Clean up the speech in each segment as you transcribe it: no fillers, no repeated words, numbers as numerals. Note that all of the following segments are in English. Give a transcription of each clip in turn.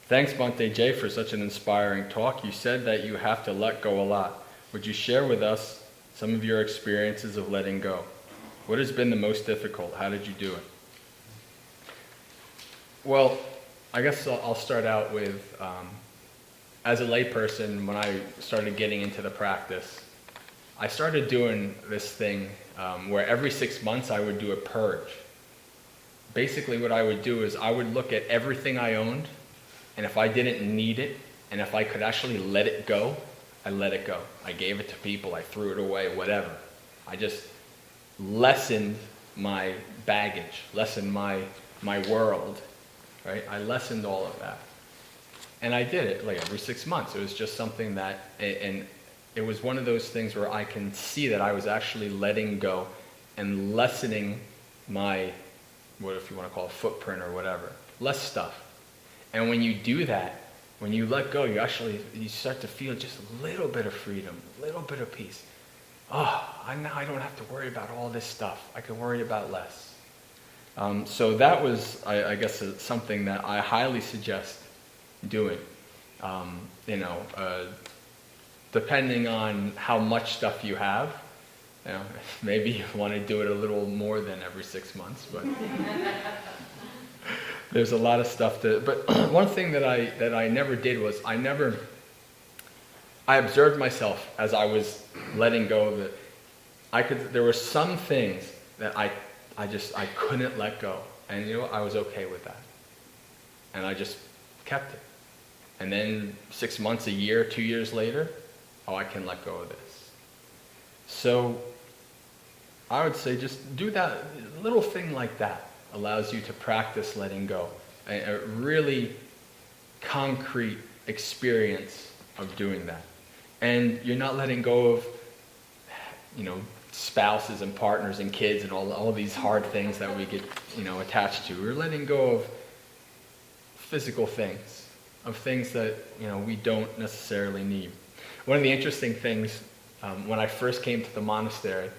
Thanks, Bhante Jay, for such an inspiring talk. You said that you have to let go a lot. Would you share with us some of your experiences of letting go? What has been the most difficult? How did you do it? Well, I guess I'll start out with, as a layperson, when I started getting into the practice, I started doing this thing where every 6 months I would do a purge. Basically what I would do is I would look at everything I owned, and if I didn't need it, and if I could actually let it go, I let it go. I gave it to people, I threw it away, whatever. I just lessened my baggage, lessened my world, right? I lessened all of that. And I did it like every 6 months. It was just something that, and it was one of those things where I can see that I was actually letting go and lessening my, what if you want to call it, footprint or whatever, less stuff. And when you do that, when you let go, you start to feel just a little bit of freedom, a little bit of peace. Oh, now I don't have to worry about all this stuff. I can worry about less. So that was, I guess, something that I highly suggest doing. Depending on how much stuff you have, maybe you want to do it a little more than every 6 months, but there's a lot of stuff but one thing that I never did was I observed myself as I was letting go of it. There were some things that I couldn't let go, and I was okay with that, and I just kept it. And then 6 months, a year, 2 years later, I can let go of this. So I would say just do that. A little thing like that allows you to practice letting go. A really concrete experience of doing that. And you're not letting go of, spouses and partners and kids and all these hard things that we get, attached to. We're letting go of physical things, of things that, we don't necessarily need. One of the interesting things, when I first came to the monastery,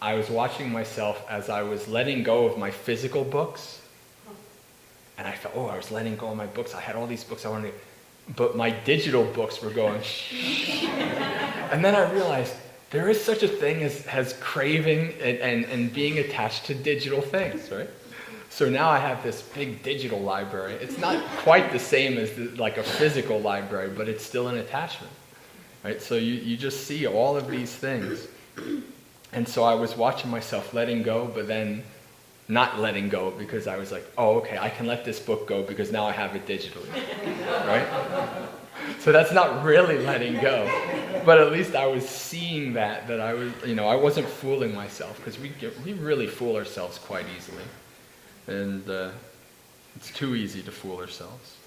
I was watching myself as I was letting go of my physical books. And I felt, I was letting go of my books. I had all these books I wanted to, but my digital books were going, and then I realized there is such a thing as craving and being attached to digital things, right? So now I have this big digital library. It's not quite the same as like a physical library, but it's still an attachment, right? So you just see all of these things. And so I was watching myself letting go, but then not letting go because I was like, okay, I can let this book go because now I have it digitally, right? So that's not really letting go, but at least I was seeing that I was, I wasn't fooling myself, because we really fool ourselves quite easily, and it's too easy to fool ourselves.